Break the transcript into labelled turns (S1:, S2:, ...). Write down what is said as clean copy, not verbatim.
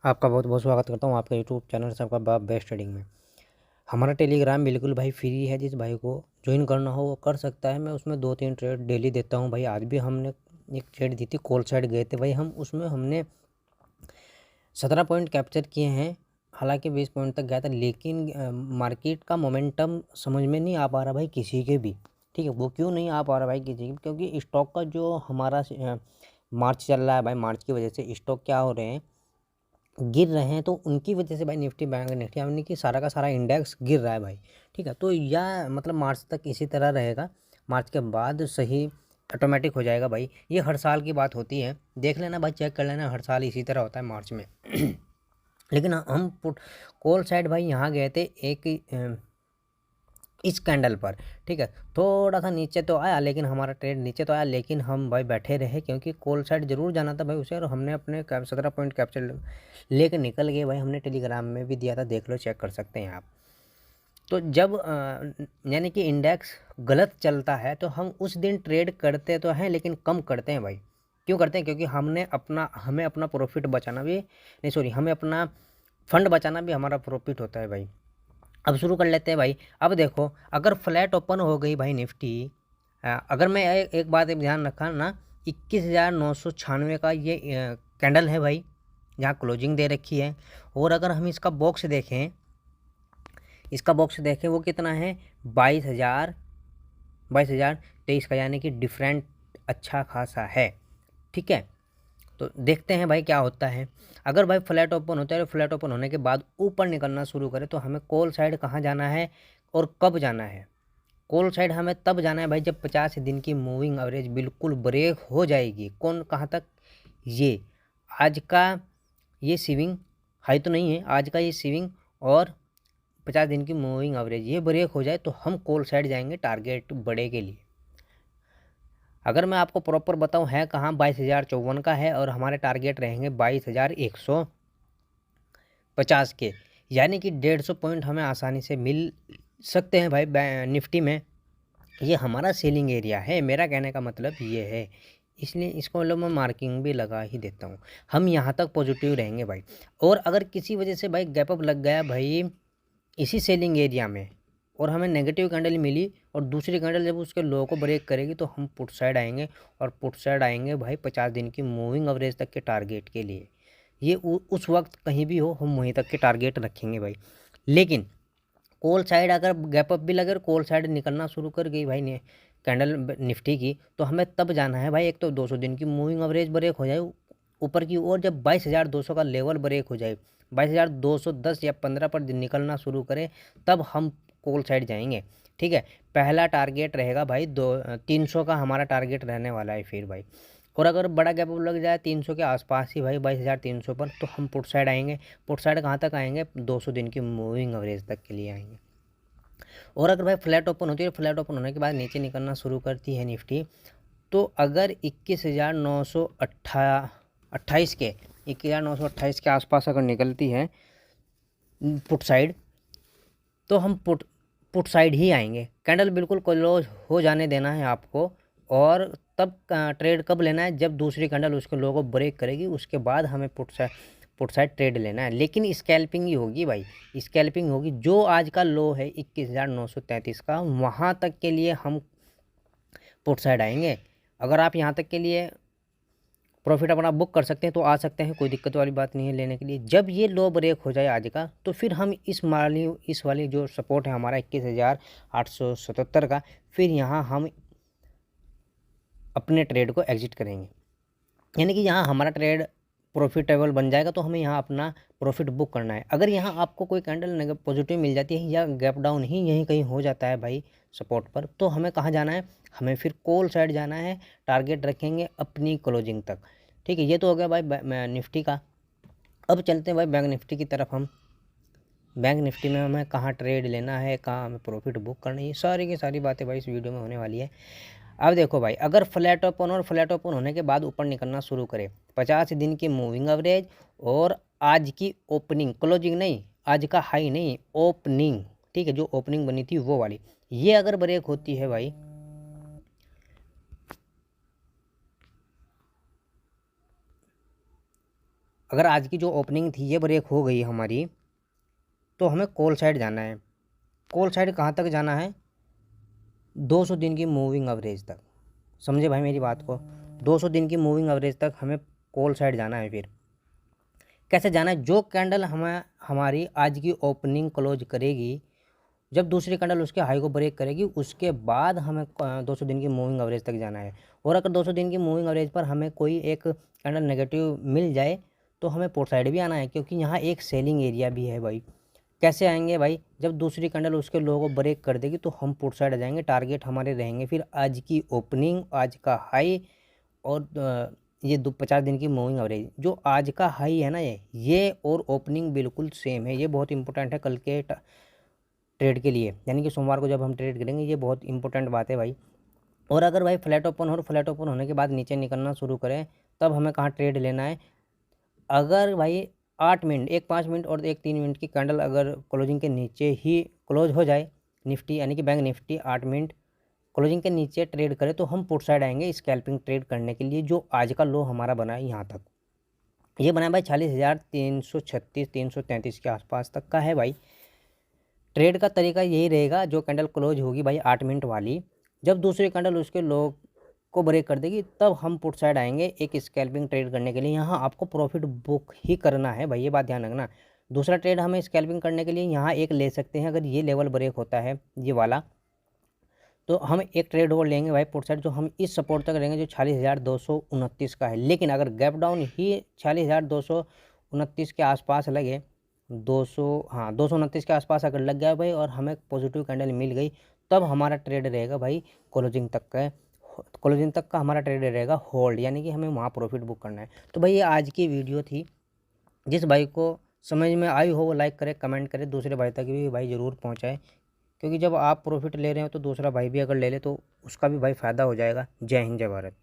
S1: आपका बहुत बहुत स्वागत करता हूँ आपके यूट्यूब चैनल से आपका बेस्ट ट्रेडिंग में। हमारा टेलीग्राम बिल्कुल भाई फ्री है, जिस भाई को ज्वाइन करना हो वो कर सकता है। मैं उसमें 2-3 ट्रेड डेली देता हूँ भाई। आज भी हमने एक ट्रेड दी थी, कॉल साइड गए थे भाई हम, उसमें हमने 17 पॉइंट कैप्चर किए हैं। हालांकि 20 पॉइंट तक गया था, लेकिन मार्केट का मोमेंटम समझ में नहीं आ पा रहा भाई किसी के भी। ठीक है, वो क्यों नहीं आ पा रहा भाई किसी के, क्योंकि स्टॉक का जो हमारा मार्च चल रहा है भाई, मार्च की वजह से स्टॉक क्या हो रहे हैं, गिर रहे हैं। तो उनकी वजह से भाई निफ्टी बैंक निफ्टी यानी कि सारा का सारा इंडेक्स गिर रहा है भाई। ठीक है, तो यह मतलब मार्च तक इसी तरह रहेगा। मार्च के बाद सही ऑटोमेटिक हो जाएगा भाई। ये हर साल की बात होती है, देख लेना भाई, चेक कर लेना, हर साल इसी तरह होता है मार्च में। लेकिन हम पुट कॉल साइड भाई यहाँ गए थे एक इस कैंडल पर। ठीक है, थोड़ा सा नीचे तो आया, लेकिन हमारा ट्रेड नीचे तो आया, लेकिन हम भाई बैठे रहे, क्योंकि कॉल साइड जरूर जाना था भाई उसे। और हमने अपने 17 पॉइंट कैप्चर लेकर निकल गए भाई। हमने टेलीग्राम में भी दिया था, देख लो, चेक कर सकते हैं आप। तो जब यानी कि इंडेक्स गलत चलता है तो हम उस दिन ट्रेड करते तो हैं, लेकिन कम करते हैं भाई। क्यों करते हैं? क्योंकि हमें अपना प्रॉफिट बचाना भी नहीं, सॉरी, हमें अपना फंड बचाना भी हमारा प्रॉफिट होता है भाई। अब शुरू कर लेते हैं भाई। अब देखो, अगर फ्लैट ओपन हो गई भाई निफ्टी, अगर मैं एक बात ध्यान रखा ना, 21,996 का ये कैंडल है भाई, जहाँ क्लोजिंग दे रखी है। और अगर हम इसका बॉक्स देखें वो कितना है, 22,023 का, यानी कि डिफरेंट अच्छा खासा है। ठीक है, तो देखते हैं भाई क्या होता है। अगर भाई फ्लैट ओपन होता है, फ्लैट ओपन होने के बाद ऊपर निकलना शुरू करे, तो हमें कॉल साइड कहाँ जाना है और कब जाना है? कॉल साइड हमें तब जाना है भाई जब 50 दिन की मूविंग एवरेज बिल्कुल ब्रेक हो जाएगी। कौन कहाँ तक? ये आज का ये स्विंग हाई तो नहीं है, आज का ये स्विंग और 50 दिन की मूविंग एवरेज ये ब्रेक हो जाए तो हम कॉल साइड जाएंगे टारगेट बड़े के लिए। अगर मैं आपको प्रॉपर बताऊं, है कहाँ, 22,054 का है, और हमारे टारगेट रहेंगे 22,150 के, यानी कि 150 पॉइंट हमें आसानी से मिल सकते हैं भाई निफ्टी में। ये हमारा सेलिंग एरिया है, मेरा कहने का मतलब ये है, इसलिए इसको मतलब मैं मार्किंग भी लगा ही देता हूँ। हम यहाँ तक पॉजिटिव रहेंगे भाई। और अगर किसी वजह से भाई गैप अप लग गया भाई इसी सेलिंग एरिया में, और हमें नेगेटिव कैंडल मिली, और दूसरी कैंडल जब उसके लो को ब्रेक करेगी, तो हम पुट साइड आएंगे, और पुट साइड आएंगे भाई 50 दिन की मूविंग एवरेज तक के टारगेट के लिए। ये उस वक्त कहीं भी हो, हम वहीं तक के टारगेट रखेंगे भाई। लेकिन कॉल साइड अगर गैप अप भी लगे और कॉल साइड निकलना शुरू कर गई भाई ने कैंडल निफ्टी की, तो हमें तब जाना है भाई, एक तो 200 दिन की मूविंग एवरेज ब्रेक हो जाए ऊपर की ओर, जब 22,200 का लेवल ब्रेक हो जाए, 22,210 या 15 पर निकलना शुरू करे, तब हम कॉल साइड जाएंगे। ठीक है, पहला टारगेट रहेगा भाई 300 का हमारा टारगेट रहने वाला है फिर भाई। और अगर बड़ा गैप लग जाए 300 के आसपास ही भाई, 22,300 पर, तो हम पुट साइड आएंगे। पुट साइड कहाँ तक आएंगे? 200 दिन की मूविंग एवरेज तक के लिए आएंगे। और अगर भाई फ्लैट ओपन होती है, फ्लैट ओपन होने के बाद नीचे निकलना शुरू करती है निफ्टी, तो अगर 21,928 के 21,928 के आसपास अगर निकलती है पुट साइड, तो हम पुट साइड ही आएंगे। कैंडल बिल्कुल क्लोज हो जाने देना है आपको। और तब ट्रेड कब लेना है? जब दूसरी कैंडल उसके लो को ब्रेक करेगी, उसके बाद हमें पुट साइड ट्रेड लेना है। लेकिन स्कैल्पिंग ही होगी भाई, स्कैल्पिंग होगी। जो आज का लो है 21,933 का, वहाँ तक के लिए हम पुट साइड आएंगे। अगर आप यहाँ तक के लिए प्रॉफिट अपना बुक कर सकते हैं तो आ सकते हैं, कोई दिक्कत वाली बात नहीं है लेने के लिए। जब ये लो ब्रेक हो जाए आज का, तो फिर हम इस वाली जो सपोर्ट है हमारा 21,877 का, फिर यहाँ हम अपने ट्रेड को एग्जिट करेंगे। यानी कि यहाँ हमारा ट्रेड प्रॉफिटेबल बन जाएगा, तो हमें यहाँ अपना प्रॉफिट बुक करना है। अगर यहाँ आपको कोई कैंडल पॉजिटिव मिल जाती है, या गैप डाउन ही यहीं कहीं हो जाता है भाई सपोर्ट पर, तो हमें कहाँ जाना है? हमें फिर कॉल साइड जाना है, टारगेट रखेंगे अपनी क्लोजिंग तक। ठीक है, ये तो हो गया भाई निफ्टी का। अब चलते हैं भाई बैंक निफ्टी की तरफ। हम बैंक निफ्टी में हमें कहाँ ट्रेड लेना है, कहाँ हमें प्रॉफिट बुक करना है, ये सारी की सारी बातें भाई इस वीडियो में होने वाली है। अब देखो भाई, अगर फ्लैट ओपन और फ्लैट ओपन होने के बाद ऊपर निकलना शुरू करे, 50 दिन की मूविंग एवरेज और आज की ओपनिंग, क्लोजिंग नहीं, आज का हाई नहीं, ओपनिंग, ठीक है, जो ओपनिंग बनी थी वो वाली, ये अगर ब्रेक होती है भाई, अगर आज की जो ओपनिंग थी ये ब्रेक हो गई हमारी, तो हमें कॉल साइड जाना है। कॉल साइड कहाँ तक जाना है? 200 दिन की मूविंग एवरेज तक। समझे भाई मेरी बात को? 200 दिन की मूविंग एवरेज तक हमें कॉल साइड जाना है। फिर कैसे जाना है? जो कैंडल हमारी आज की ओपनिंग क्लोज करेगी, जब दूसरी कैंडल उसके हाई को ब्रेक करेगी, उसके बाद हमें 200 दिन की मूविंग एवरेज तक जाना है। और अगर 200 दिन की मूविंग एवरेज पर हमें कोई एक कैंडल नेगेटिव मिल जाए तो हमें पुट साइड भी आना है, क्योंकि यहाँ एक सेलिंग एरिया भी है भाई। कैसे आएंगे भाई? जब दूसरी कैंडल उसके लो को ब्रेक कर देगी तो हम पुट साइड आ जाएंगे। टारगेट हमारे रहेंगे फिर आज की ओपनिंग, आज का हाई, और ये 50 दिन की मूविंग एवरेज। जो आज का हाई है ना, ये और ओपनिंग बिल्कुल सेम है। ये बहुत इंपॉर्टेंट है कल के ट्रेड के लिए, यानी कि सोमवार को जब हम ट्रेड करेंगे। ये बहुत इंपॉर्टेंट बात है भाई। और अगर भाई फ्लैट ओपन हो, फ्लैट ओपन होने के बाद नीचे निकलना शुरू करें, तब हमें कहाँ ट्रेड लेना है? अगर भाई 8 मिनट, एक 5 मिनट और एक 3 मिनट की कैंडल अगर क्लोजिंग के नीचे ही क्लोज हो जाए, निफ्टी यानी कि बैंक निफ्टी 8 मिनट क्लोजिंग के नीचे ट्रेड करे, तो हम पुट साइड आएंगे स्कैल्पिंग ट्रेड करने के लिए। जो आज का लो हमारा बना है यहाँ तक, ये बना है भाई 40,336 333 के आसपास तक का है भाई। ट्रेड का तरीका यही रहेगा, जो कैंडल क्लोज होगी भाई 8 मिनट वाली, जब दूसरी कैंडल उसके लो को ब्रेक कर देगी, तब हम पुट साइड आएंगे एक स्कैल्पिंग ट्रेड करने के लिए। यहाँ आपको प्रॉफिट बुक ही करना है भाई, ये बात ध्यान रखना। दूसरा ट्रेड हमें स्कैल्पिंग करने के लिए यहाँ एक ले सकते हैं, अगर ये लेवल ब्रेक होता है ये वाला, तो हम एक ट्रेड और लेंगे भाई पुट साइड, जो हम इस सपोर्ट तक रहेंगे जो 40,229 का है। लेकिन अगर गैप डाउन ही 40,229 के आसपास लगे, 229 के आसपास अगर लग गया भाई, और हमें पॉजिटिव कैंडल मिल गई, तब हमारा ट्रेड रहेगा भाई क्लोजिंग तक का। क्लोजिंग तक का हमारा ट्रेड रहेगा होल्ड, यानी कि हमें वहाँ प्रॉफिट बुक करना है। तो भाई ये आज की वीडियो थी। जिस भाई को समझ में आई हो वो लाइक करे, कमेंट करे, दूसरे भाई तक भी भाई ज़रूर पहुँचाए, क्योंकि जब आप प्रॉफिट ले रहे हो तो दूसरा भाई भी अगर ले ले तो उसका भी भाई फ़ायदा हो जाएगा। जय हिंद, जय भारत।